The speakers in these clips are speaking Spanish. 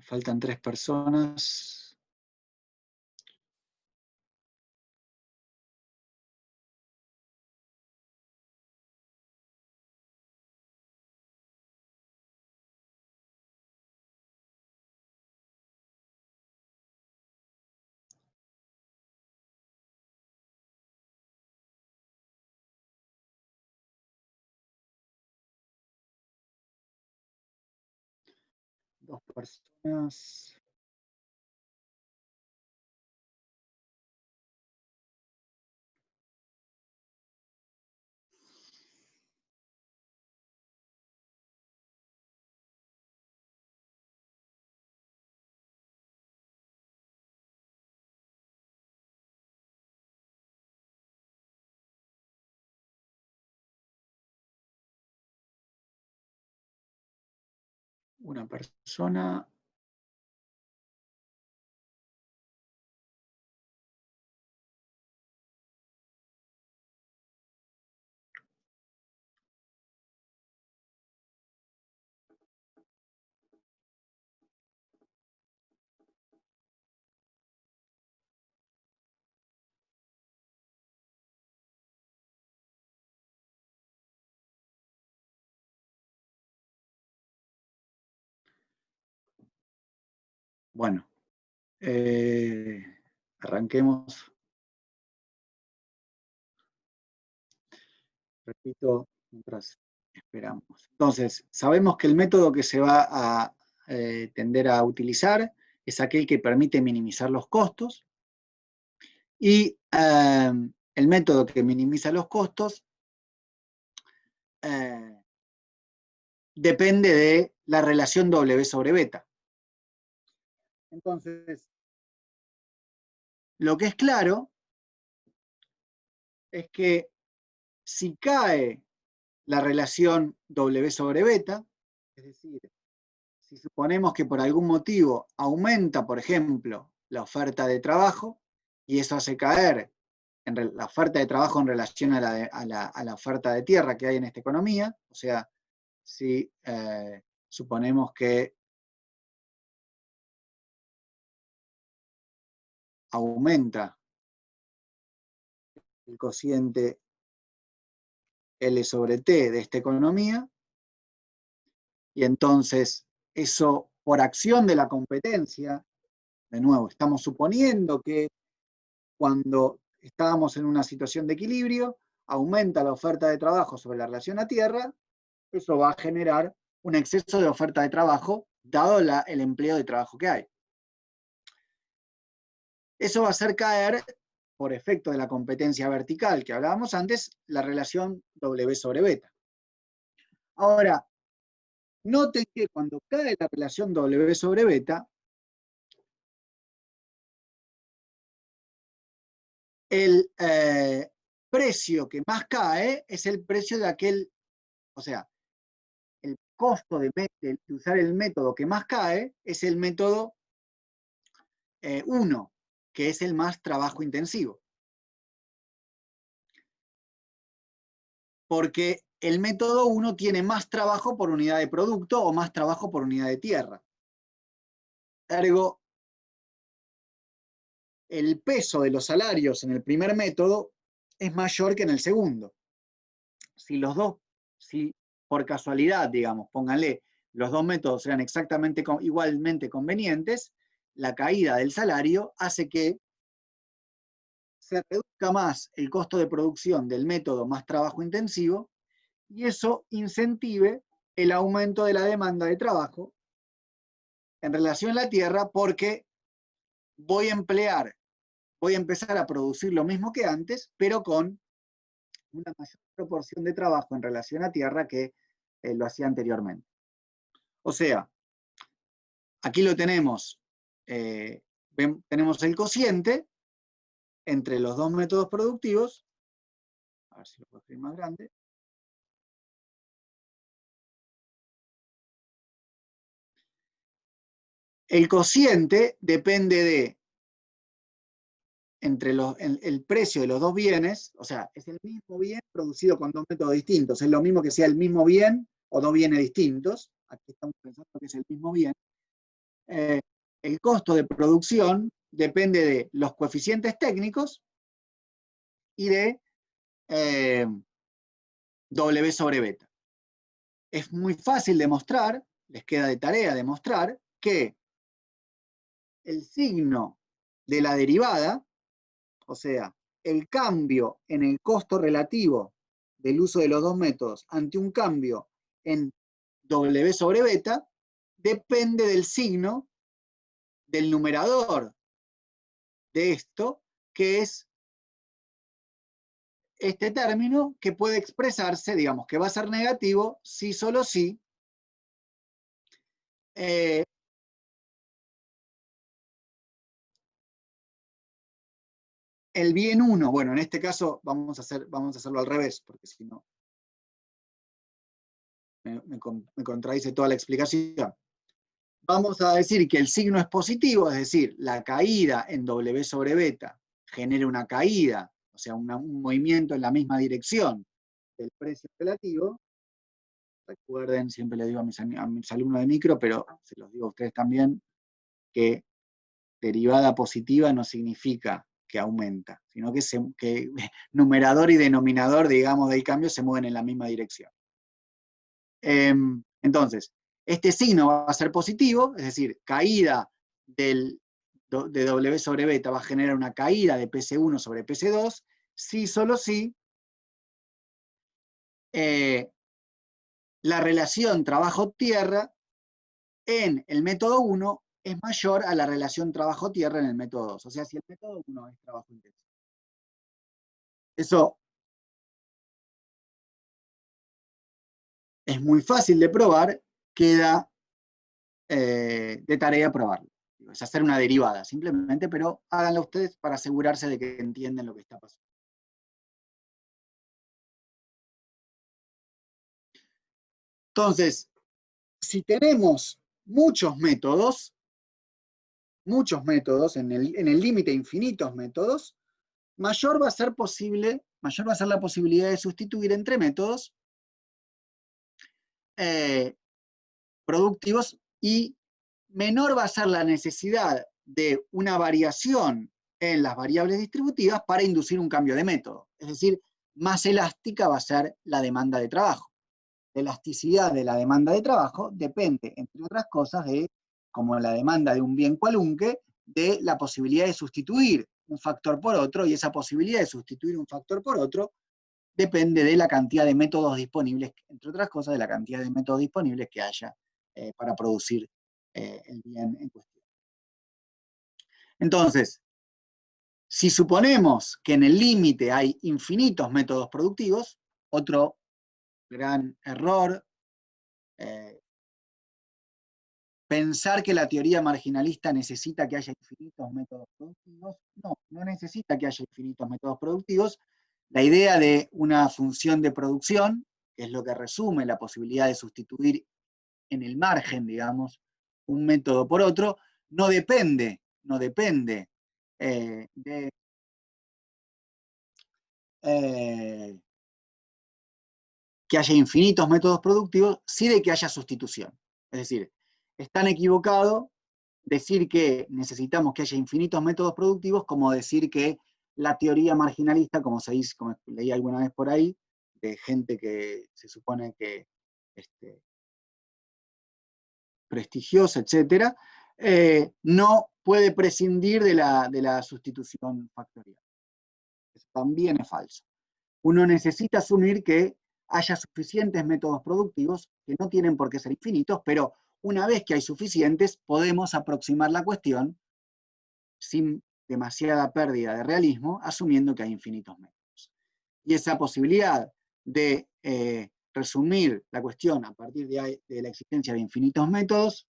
faltan 3 personas. Dos personas. Una persona. Bueno, arranquemos. Repito, mientras esperamos. Entonces, sabemos que el método que se va a tender a utilizar es aquel que permite minimizar los costos, y el método que minimiza los costos depende de la relación W sobre beta. Entonces, lo que es claro es que si cae la relación W sobre beta, es decir, si suponemos que por algún motivo aumenta, por ejemplo, la oferta de trabajo, y eso hace caer la oferta de trabajo en relación a la oferta de tierra que hay en esta economía, o sea, si suponemos que aumenta el cociente L sobre T de esta economía, y entonces eso por acción de la competencia, de nuevo, estamos suponiendo que cuando estábamos en una situación de equilibrio, aumenta la oferta de trabajo sobre la relación a tierra, eso va a generar un exceso de oferta de trabajo, dado el empleo de trabajo que hay. Eso va a hacer caer, por efecto de la competencia vertical que hablábamos antes, la relación W sobre beta. Ahora, noten que cuando cae la relación W sobre beta, el precio que más cae es el precio de aquel, o sea, el costo de usar el método que más cae es el método 1, que es el más trabajo intensivo. Porque el método 1 tiene más trabajo por unidad de producto o más trabajo por unidad de tierra. Ergo, el peso de los salarios en el primer método es mayor que en el segundo. Si los dos, si por casualidad, digamos, pónganle, los dos métodos sean exactamente igualmente convenientes, la caída del salario hace que se reduzca más el costo de producción del método más trabajo intensivo, y eso incentive el aumento de la demanda de trabajo en relación a la tierra, porque voy a empezar a producir lo mismo que antes, pero con una mayor proporción de trabajo en relación a tierra que lo hacía anteriormente. O sea, aquí lo tenemos, tenemos el cociente entre los dos métodos productivos. A ver si lo puedo escribir más grande. El cociente depende de entre el precio de los dos bienes, o sea, es el mismo bien producido con dos métodos distintos. Es lo mismo que sea el mismo bien o dos bienes distintos. Aquí estamos pensando que es el mismo bien. el costo de producción depende de los coeficientes técnicos y de W sobre beta. Es muy fácil demostrar, les queda de tarea demostrar, que el signo de la derivada, o sea, el cambio en el costo relativo del uso de los dos métodos ante un cambio en W sobre beta, depende del signo del numerador de esto, que es este término que puede expresarse, digamos, que va a ser negativo si solo si el bien 1, bueno, en este caso vamos a hacerlo al revés, porque si no me contradice toda la explicación. Vamos a decir que el signo es positivo, es decir, la caída en W sobre beta genera una caída, o sea, un movimiento en la misma dirección del precio relativo. Recuerden, siempre le digo a mis alumnos de micro, pero se los digo a ustedes también, que derivada positiva no significa que aumenta, sino que numerador y denominador, digamos, del cambio se mueven en la misma dirección. Entonces, este signo va a ser positivo, es decir, caída de W sobre beta va a generar una caída de PC1 sobre PC2, si solo si la relación trabajo-tierra en el método 1 es mayor a la relación trabajo-tierra en el método 2. O sea, si el método 1 es trabajo intenso. Eso es muy fácil de probar, queda de tarea probarlo. Es hacer una derivada, simplemente, pero háganlo ustedes para asegurarse de que entienden lo que está pasando. Entonces, si tenemos muchos métodos en el límite infinitos métodos, mayor va a ser la posibilidad de sustituir entre métodos productivos y menor va a ser la necesidad de una variación en las variables distributivas para inducir un cambio de método. Es decir, más elástica va a ser la demanda de trabajo. La elasticidad de la demanda de trabajo depende, entre otras cosas, de, como la demanda de un bien cualunque, de la posibilidad de sustituir un factor por otro, y esa posibilidad de sustituir un factor por otro depende de la cantidad de métodos disponibles, entre otras cosas, de la cantidad de métodos disponibles que haya para producir el bien en cuestión. Entonces, si suponemos que en el límite hay infinitos métodos productivos, otro gran error, pensar que la teoría marginalista necesita que haya infinitos métodos productivos. No, no necesita que haya infinitos métodos productivos. La idea de una función de producción, que es lo que resume la posibilidad de sustituir en el margen, digamos, un método por otro, no depende de que haya infinitos métodos productivos, sí de que haya sustitución. Es decir, es tan equivocado decir que necesitamos que haya infinitos métodos productivos como decir que la teoría marginalista, como se dice, como leí alguna vez por ahí, de gente que se supone que prestigiosa, etcétera, no puede prescindir de la sustitución factorial. Eso también es falso. Uno necesita asumir que haya suficientes métodos productivos, que no tienen por qué ser infinitos, pero una vez que hay suficientes, podemos aproximar la cuestión sin demasiada pérdida de realismo, asumiendo que hay infinitos métodos. Y esa posibilidad de resumir la cuestión a partir de la existencia de infinitos métodos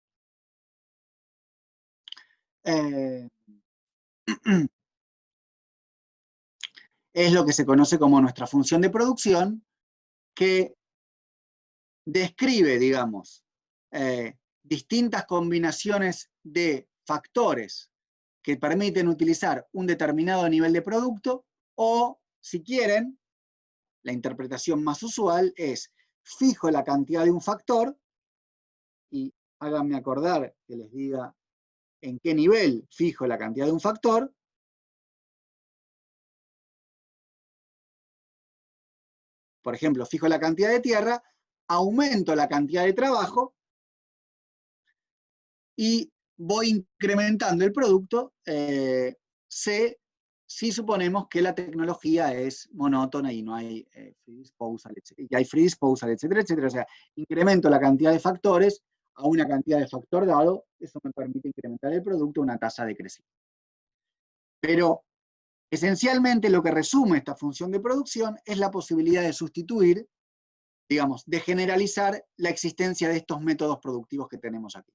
es lo que se conoce como nuestra función de producción, que describe, digamos, distintas combinaciones de factores que permiten utilizar un determinado nivel de producto, o, si quieren, la interpretación más usual es fijo la cantidad de un factor, y háganme acordar que les diga en qué nivel fijo la cantidad de un factor, por ejemplo, fijo la cantidad de tierra, aumento la cantidad de trabajo y voy incrementando el producto si suponemos que la tecnología es monótona y no hay free disposal, y hay free disposal, etcétera, etcétera. O sea, incremento la cantidad de factores a una cantidad de factor dado, eso me permite incrementar el producto a una tasa de crecimiento. Pero esencialmente lo que resume esta función de producción es la posibilidad de sustituir, digamos, de generalizar la existencia de estos métodos productivos que tenemos aquí.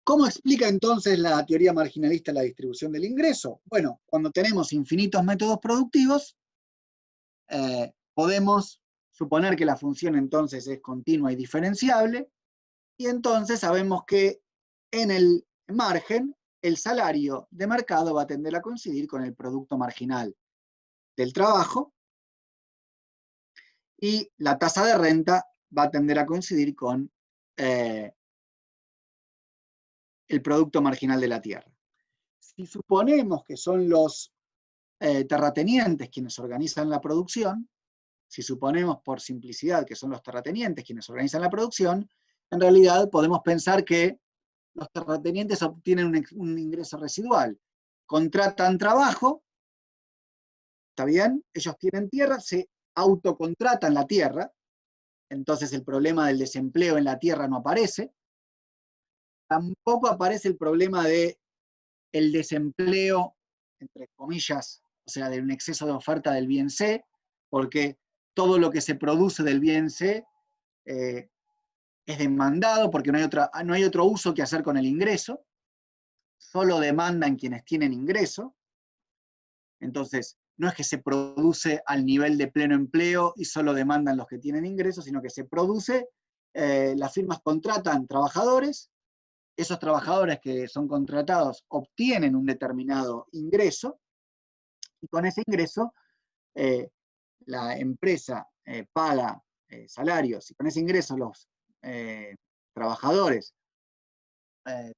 ¿Cómo explica entonces la teoría marginalista la distribución del ingreso? Bueno, cuando tenemos infinitos métodos productivos, podemos suponer que la función entonces es continua y diferenciable, y entonces sabemos que en el margen el salario de mercado va a tender a coincidir con el producto marginal del trabajo, y la tasa de renta va a tender a coincidir con el producto marginal de la tierra. Si suponemos que son los terratenientes quienes organizan la producción, si suponemos por simplicidad que son los terratenientes quienes organizan la producción, en realidad podemos pensar que los terratenientes obtienen un ingreso residual. Contratan trabajo, ¿está bien? Ellos tienen tierra, se autocontratan la tierra, entonces el problema del desempleo en la tierra no aparece. Tampoco aparece el problema del desempleo, entre comillas, o sea, de un exceso de oferta del bien C, porque todo lo que se produce del bien C es demandado, porque no hay otro uso que hacer con el ingreso, solo demandan quienes tienen ingreso. Entonces, no es que se produce al nivel de pleno empleo y solo demandan los que tienen ingresos, sino que se produce, las firmas contratan trabajadores, esos trabajadores que son contratados obtienen un determinado ingreso, y con ese ingreso la empresa paga salarios, y con ese ingreso los trabajadores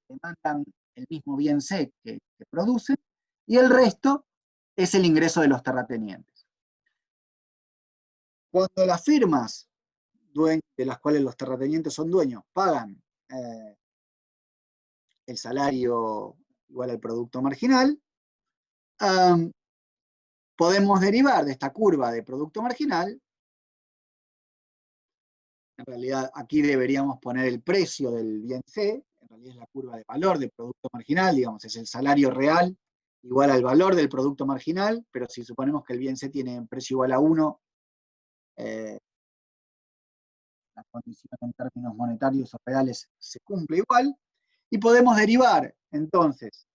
demandan el mismo bien C que producen, y el resto es el ingreso de los terratenientes. Cuando las firmas de las cuales los terratenientes son dueños pagan el salario igual al producto marginal, podemos derivar de esta curva de producto marginal. En realidad aquí deberíamos poner el precio del bien C, en realidad es la curva de valor del producto marginal, digamos, es el salario real igual al valor del producto marginal, pero si suponemos que el bien C tiene un precio igual a 1, la condición en términos monetarios o reales se cumple igual, y podemos derivar entonces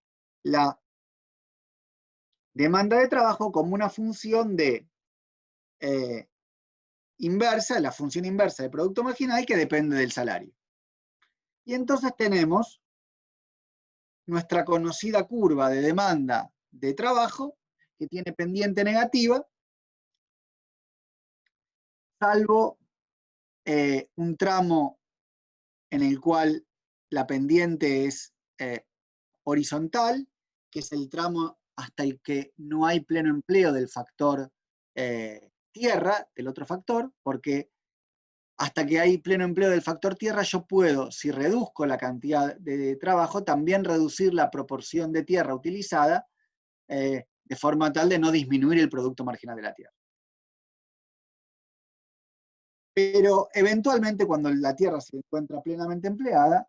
la demanda de trabajo como una función de inversa, la función inversa del producto marginal que depende del salario. Y entonces tenemos nuestra conocida curva de demanda de trabajo que tiene pendiente negativa, salvo un tramo en el cual la pendiente es horizontal, que es el tramo hasta el que no hay pleno empleo del factor tierra, del otro factor, porque hasta que hay pleno empleo del factor tierra, yo puedo, si reduzco la cantidad de trabajo, también reducir la proporción de tierra utilizada de forma tal de no disminuir el producto marginal de la tierra. Pero eventualmente, cuando la tierra se encuentra plenamente empleada,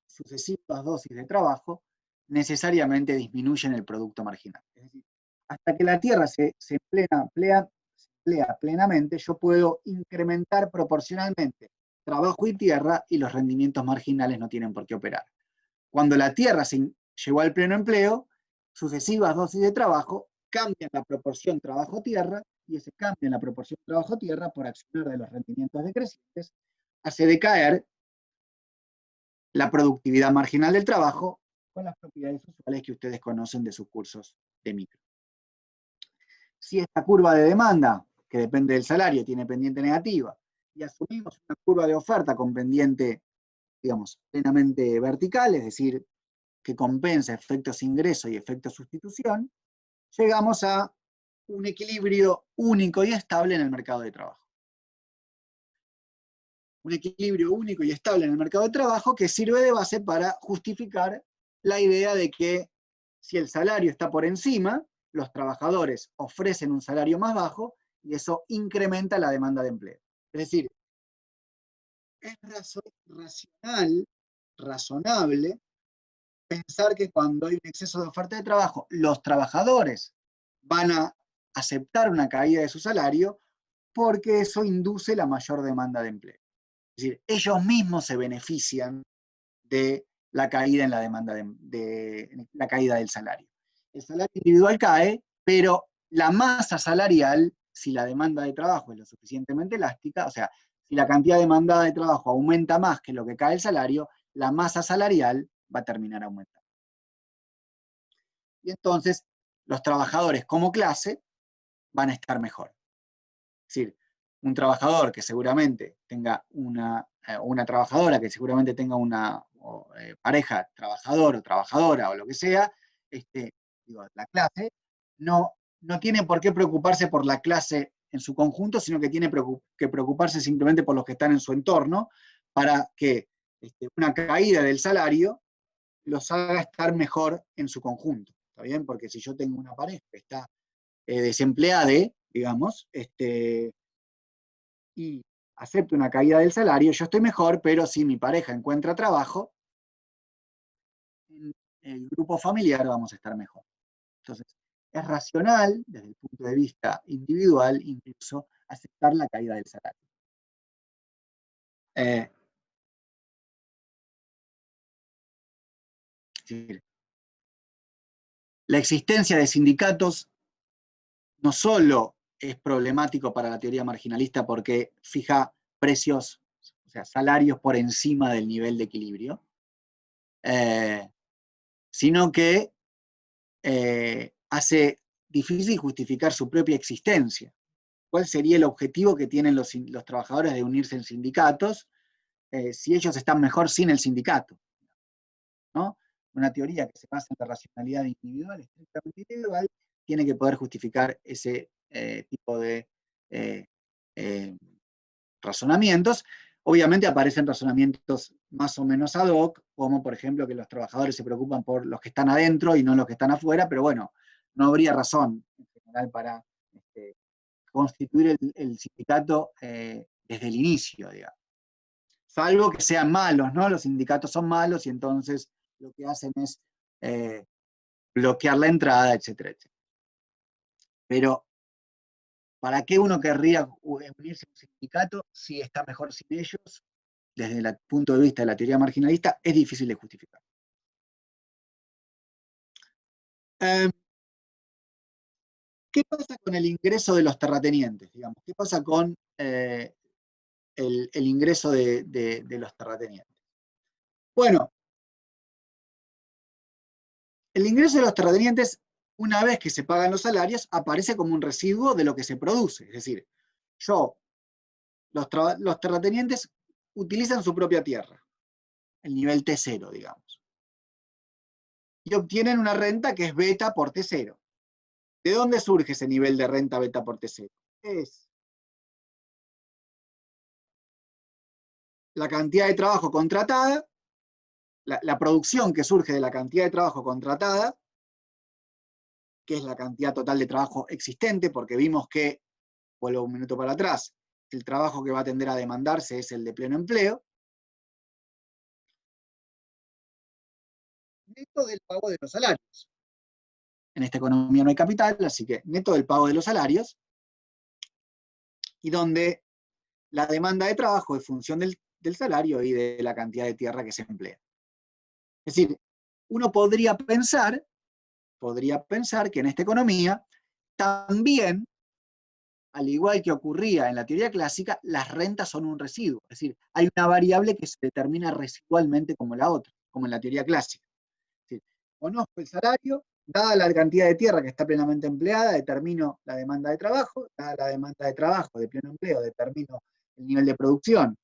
sucesivas dosis de trabajo necesariamente disminuyen el producto marginal. Es decir, hasta que la tierra se emplea plenamente, yo puedo incrementar proporcionalmente trabajo y tierra, y los rendimientos marginales no tienen por qué operar. Cuando la tierra se llegó al pleno empleo, sucesivas dosis de trabajo cambian la proporción trabajo-tierra, y ese cambio en la proporción trabajo-tierra, por accionar de los rendimientos decrecientes, hace decaer la productividad marginal del trabajo con las propiedades usuales que ustedes conocen de sus cursos de micro. Si esta curva de demanda, que depende del salario, tiene pendiente negativa, y asumimos una curva de oferta con pendiente, digamos, plenamente vertical, es decir, que compensa efectos ingreso y efectos sustitución, llegamos a un equilibrio único y estable en el mercado de trabajo. Un equilibrio único y estable en el mercado de trabajo que sirve de base para justificar la idea de que si el salario está por encima, los trabajadores ofrecen un salario más bajo y eso incrementa la demanda de empleo. Es decir, es racional, razonable, pensar que cuando hay un exceso de oferta de trabajo, los trabajadores van a aceptar una caída de su salario porque eso induce la mayor demanda de empleo. Es decir, ellos mismos se benefician de la caída en la demanda de la caída del salario. El salario individual cae, pero la masa salarial, si la demanda de trabajo es lo suficientemente elástica, o sea, si la cantidad demandada de trabajo aumenta más que lo que cae el salario, la masa salarial va a terminar aumentando. Y entonces los trabajadores como clase van a estar mejor. Es decir, un trabajador que seguramente tenga una trabajadora que seguramente tenga una pareja trabajador o trabajadora o lo que sea, digo, la clase, no tiene por qué preocuparse por la clase en su conjunto, sino que tiene que preocuparse simplemente por los que están en su entorno para que una caída del salario los haga estar mejor en su conjunto. ¿Está bien? Porque si yo tengo una pareja que está desempleada, digamos, y acepto una caída del salario, yo estoy mejor, pero si mi pareja encuentra trabajo, en el grupo familiar vamos a estar mejor. Entonces, es racional, desde el punto de vista individual, incluso aceptar la caída del salario. Eh, la existencia de sindicatos no solo es problemático para la teoría marginalista porque fija precios, o sea, salarios por encima del nivel de equilibrio, sino que hace difícil justificar su propia existencia. ¿Cuál sería el objetivo que tienen los trabajadores de unirse en sindicatos si ellos están mejor sin el sindicato? ¿No? Una teoría que se basa en la racionalidad individual, estrictamente individual, tiene que poder justificar ese tipo de eh, eh, razonamientos. Obviamente aparecen razonamientos más o menos ad hoc, como por ejemplo que los trabajadores se preocupan por los que están adentro y no los que están afuera, pero bueno, no habría razón en general para constituir el sindicato desde el inicio, digamos. Salvo que sean malos, ¿no? Los sindicatos son malos y entonces lo que hacen es eh, bloquear la entrada, etcétera, etcétera. Pero, ¿para qué uno querría unirse a un sindicato si está mejor sin ellos? Desde el punto de vista de la teoría marginalista, es difícil de justificar. ¿Qué pasa con el ingreso de los terratenientes? Digamos? ¿Qué pasa con el ingreso de los terratenientes? Bueno, el ingreso de los terratenientes, una vez que se pagan los salarios, aparece como un residuo de lo que se produce. Es decir, los terratenientes utilizan su propia tierra, el nivel T0, digamos, y obtienen una renta que es beta por T0. ¿De dónde surge ese nivel de renta beta por T0? Es la cantidad de trabajo contratada, la producción que surge de la cantidad de trabajo contratada, que es la cantidad total de trabajo existente, porque vimos que, vuelvo un minuto para atrás, el trabajo que va a tender a demandarse es el de pleno empleo, neto del pago de los salarios. En esta economía no hay capital, así que neto del pago de los salarios, y donde la demanda de trabajo es función del salario y de la cantidad de tierra que se emplea. Es decir, uno podría pensar que en esta economía también, al igual que ocurría en la teoría clásica, las rentas son un residuo. Es decir, hay una variable que se determina residualmente como la otra, como en la teoría clásica. Es decir, conozco el salario, dada la cantidad de tierra que está plenamente empleada, determino la demanda de trabajo, dada la demanda de trabajo de pleno empleo, determino el nivel de producción,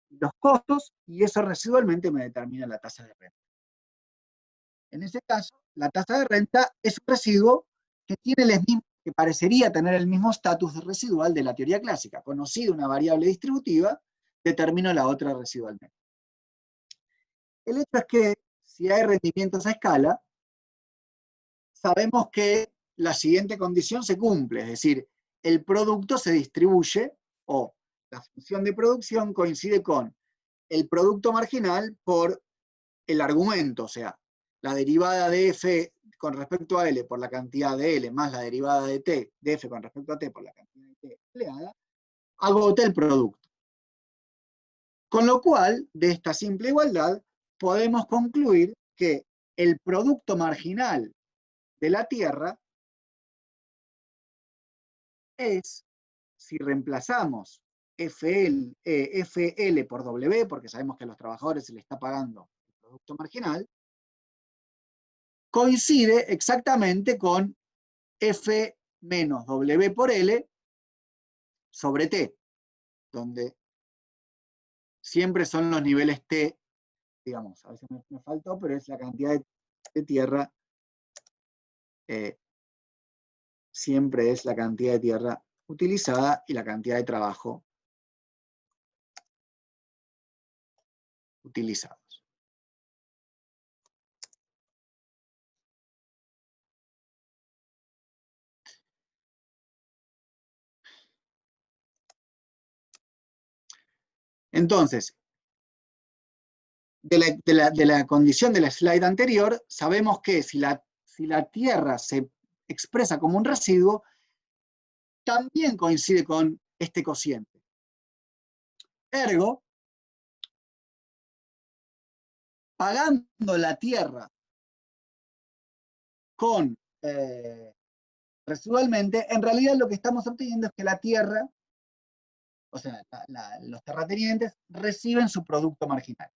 los costos, y eso residualmente me determina la tasa de renta. En ese caso, la tasa de renta es un residuo que que parecería tener el mismo estatus residual de la teoría clásica. Conocido una variable distributiva, determino la otra residualmente. El hecho es que si hay rendimientos a escala, sabemos que la siguiente condición se cumple, es decir, el producto se distribuye, o la función de producción coincide con el producto marginal por el argumento, o sea, la derivada de f con respecto a L por la cantidad de L más la derivada de T, de F con respecto a T por la cantidad de T empleada, agota el producto. Con lo cual, de esta simple igualdad, podemos concluir que el producto marginal de la Tierra es, si reemplazamos FL por W, porque sabemos que a los trabajadores se les está pagando el producto marginal, coincide exactamente con F menos W por L sobre T, donde siempre son los niveles T, digamos, a veces me faltó, pero es la cantidad de tierra, siempre es la cantidad de tierra utilizada y la cantidad de trabajo utilizados. Entonces, de la condición de la slide anterior, sabemos que si la tierra se expresa como un residuo, también coincide con este cociente. Ergo, pagando la tierra con residualmente, en realidad lo que estamos obteniendo es que la tierra, o sea, los terratenientes, reciben su producto marginal.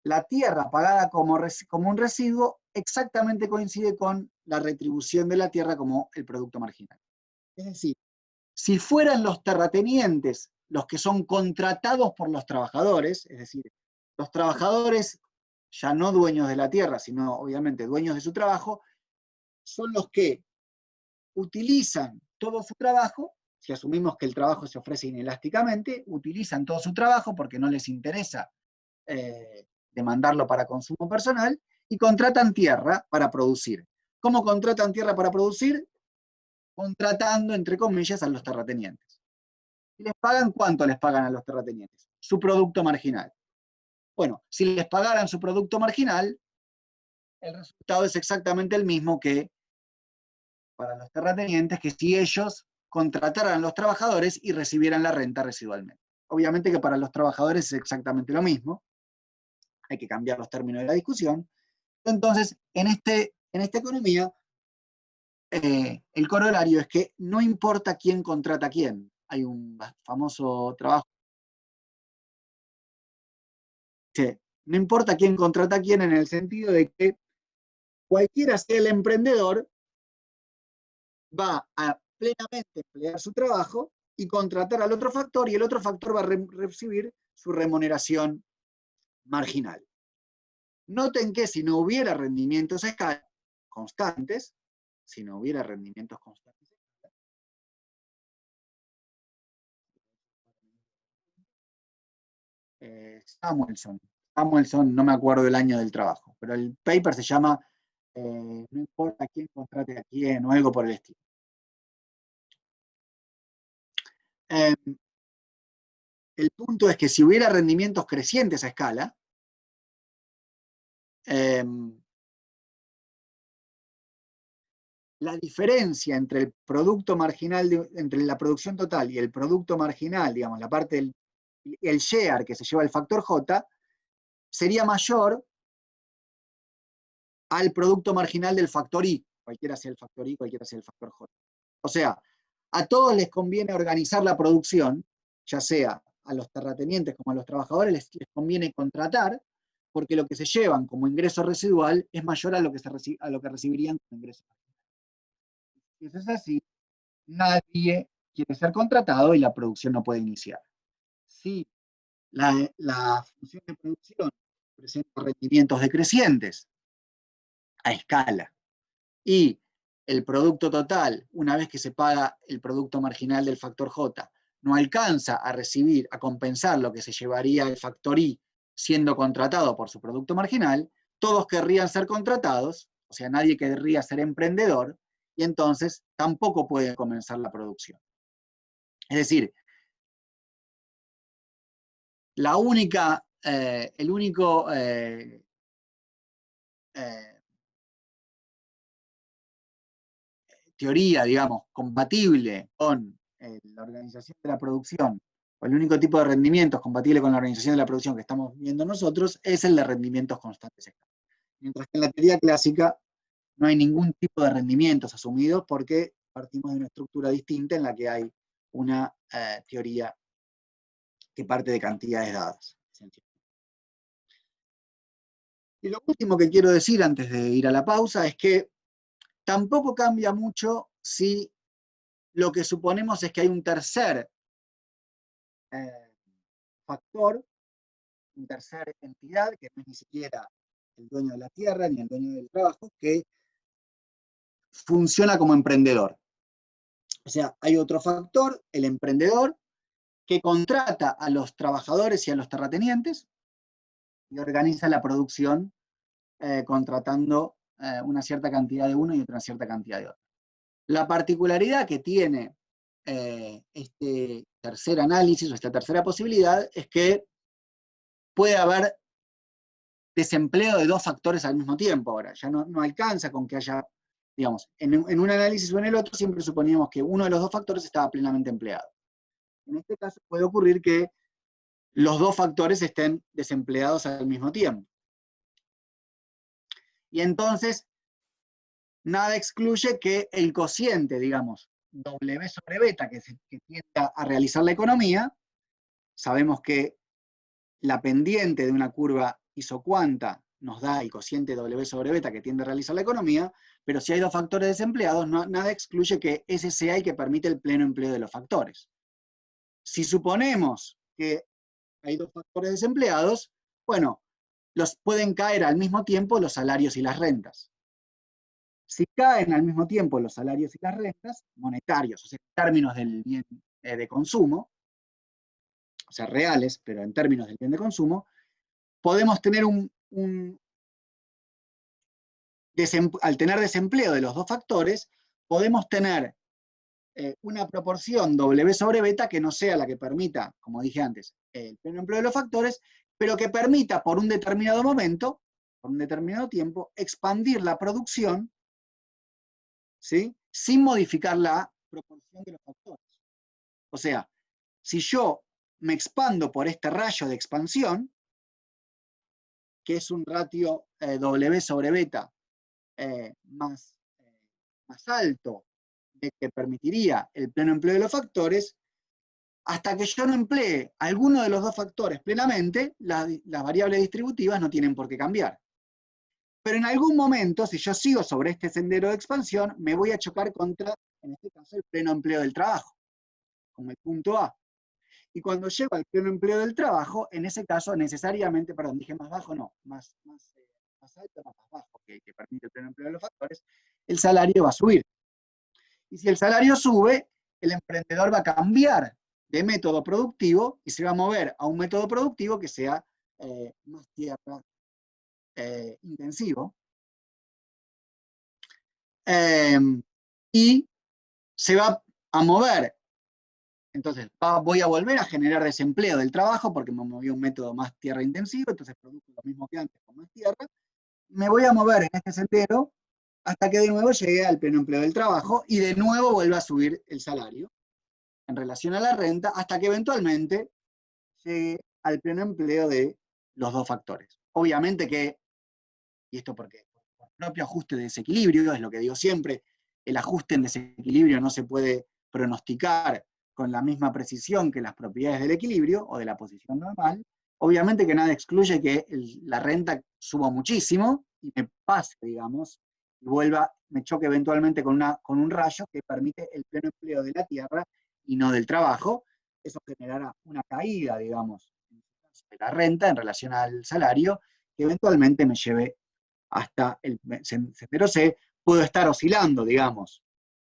La tierra pagada como un residuo exactamente coincide con la retribución de la tierra como el producto marginal. Es decir, si fueran los terratenientes los que son contratados por los trabajadores, es decir, los trabajadores, ya no dueños de la tierra, sino obviamente dueños de su trabajo, son los que utilizan todo su trabajo, si asumimos que el trabajo se ofrece inelásticamente, utilizan todo su trabajo porque no les interesa demandarlo para consumo personal, y contratan tierra para producir. ¿Cómo contratan tierra para producir? Contratando, entre comillas, a los terratenientes. ¿Y les pagan cuánto les pagan a los terratenientes? Su producto marginal. Bueno, si les pagaran su producto marginal, el resultado es exactamente el mismo que para los terratenientes, que si ellos contrataran a los trabajadores y recibieran la renta residualmente. Obviamente que para los trabajadores es exactamente lo mismo, hay que cambiar los términos de la discusión. Entonces, en esta economía, el corolario es que no importa quién contrata a quién. Hay un famoso trabajo que no importa quién contrata a quién, en el sentido de que cualquiera sea el emprendedor, va a plenamente emplear su trabajo y contratar al otro factor, y el otro factor va a recibir su remuneración marginal. Noten que si no hubiera rendimientos a escala constantes, si no hubiera rendimientos constantes, Samuelson, no me acuerdo el año del trabajo, pero el paper se llama No importa quién contrate a quién o algo por el estilo. El punto es que si hubiera rendimientos crecientes a escala, la diferencia entre el producto marginal, entre la producción total y el producto marginal, digamos, la parte del el share que se lleva el factor J, sería mayor al producto marginal del factor I, cualquiera sea el factor I, cualquiera sea el factor J. O sea, a todos les conviene organizar la producción, ya sea a los terratenientes como a los trabajadores les conviene contratar, porque lo que se llevan como ingreso residual es mayor a lo que recibirían como ingreso marginal. Si eso es así, nadie quiere ser contratado y la producción no puede iniciar. Si la función de producción presenta rendimientos decrecientes a escala y el producto total, una vez que se paga el producto marginal del factor J, no alcanza a recibir, a compensar lo que se llevaría el factor I siendo contratado por su producto marginal, todos querrían ser contratados, o sea, nadie querría ser emprendedor, y entonces tampoco puede comenzar la producción. Es decir, la única, el único teoría, digamos, compatible con la organización de la producción, o el único tipo de rendimientos compatible con la organización de la producción que estamos viendo nosotros, es el de rendimientos constantes. Mientras que en la teoría clásica no hay ningún tipo de rendimientos asumidos porque partimos de una estructura distinta en la que hay una teoría que parte de cantidades dadas. Y lo último que quiero decir antes de ir a la pausa es que tampoco cambia mucho si lo que suponemos es que hay un tercer factor, una tercera entidad, que no es ni siquiera el dueño de la tierra ni el dueño del trabajo, que funciona como emprendedor. O sea, hay otro factor, el emprendedor, que contrata a los trabajadores y a los terratenientes y organiza la producción contratando una cierta cantidad de uno y otra cierta cantidad de otro. La particularidad que tiene este tercer análisis o esta tercera posibilidad es que puede haber desempleo de dos factores al mismo tiempo ahora. Ya no alcanza con que haya, digamos, en un análisis o en el otro siempre suponíamos que uno de los dos factores estaba plenamente empleado. En este caso puede ocurrir que los dos factores estén desempleados al mismo tiempo. Y entonces, nada excluye que el cociente, digamos, W sobre beta, que tienda a realizar la economía, sabemos que la pendiente de una curva isocuanta nos da el cociente W sobre beta que tiende a realizar la economía, pero si hay dos factores desempleados, nada excluye que ese sea el que permite el pleno empleo de los factores. Si suponemos que hay dos factores desempleados, bueno, los pueden caer al mismo tiempo los salarios y las rentas. Si caen al mismo tiempo los salarios y las rentas, monetarios, o sea, en términos del bien de consumo, o sea, reales, pero en términos del bien de consumo, podemos tener al tener desempleo de los dos factores, podemos tener una proporción W sobre beta que no sea la que permita, como dije antes, el pleno empleo de los factores, pero que permita por un determinado momento, por un determinado tiempo, expandir la producción, ¿sí?, sin modificar la proporción de los factores. O sea, si yo me expando por este rayo de expansión, que es un ratio W sobre beta más alto de que permitiría el pleno empleo de los factores, hasta que yo no emplee alguno de los dos factores plenamente, las variables distributivas no tienen por qué cambiar. Pero en algún momento, si yo sigo sobre este sendero de expansión, me voy a chocar contra, en este caso, el pleno empleo del trabajo, como el punto A. Y cuando llego al pleno empleo del trabajo, en ese caso necesariamente, perdón, dije más bajo, no, más alto, no, más bajo, que permite el pleno empleo de los factores, el salario va a subir. Y si el salario sube, el emprendedor va a cambiar de método productivo y se va a mover a un método productivo que sea más tierra intensivo. Y se va a mover. Entonces voy a volver a generar desempleo del trabajo porque me moví a un método más tierra intensivo, entonces produzco lo mismo que antes con más tierra. Me voy a mover en este sendero hasta que de nuevo llegue al pleno empleo del trabajo y de nuevo vuelva a subir el salario en relación a la renta hasta que eventualmente llegue al pleno empleo de los dos factores. Obviamente que, y esto porque por propio ajuste de desequilibrio, es lo que digo siempre, el ajuste en desequilibrio no se puede pronosticar con la misma precisión que las propiedades del equilibrio o de la posición normal. Obviamente que nada excluye que la renta suba muchísimo y me pase, digamos, y me choque eventualmente con un rayo que permite el pleno empleo de la tierra y no del trabajo, eso generará una caída, digamos, de la renta en relación al salario, que eventualmente me lleve hasta el sendero C. Puedo estar oscilando, digamos,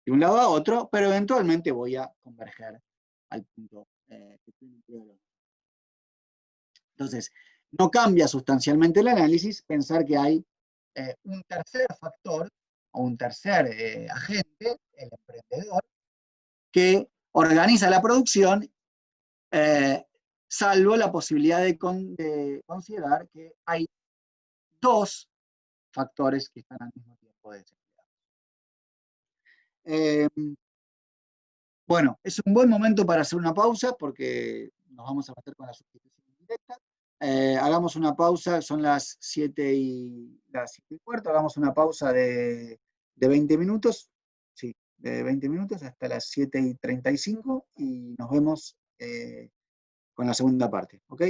de un lado a otro, pero eventualmente voy a converger al punto que tiene el empleo. Entonces, no cambia sustancialmente el análisis pensar que hay un tercer factor o un tercer agente, el emprendedor, que organiza la producción, salvo la posibilidad de considerar que hay dos factores que están al mismo tiempo desempleados. Bueno, es un buen momento para hacer una pausa porque nos vamos a meter con la sustitución directa. Hagamos una pausa, son las 7:15, hagamos una pausa de 20 minutos, sí, de 20 minutos hasta las 7:35 y nos vemos con la segunda parte, ¿ok?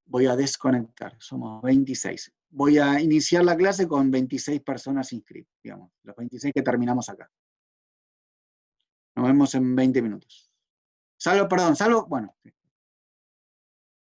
Voy a desconectar, somos 26. Voy a iniciar la clase con 26 personas inscritas, digamos, los 26 que terminamos acá. Nos vemos en 20 minutos. Salvo, bueno,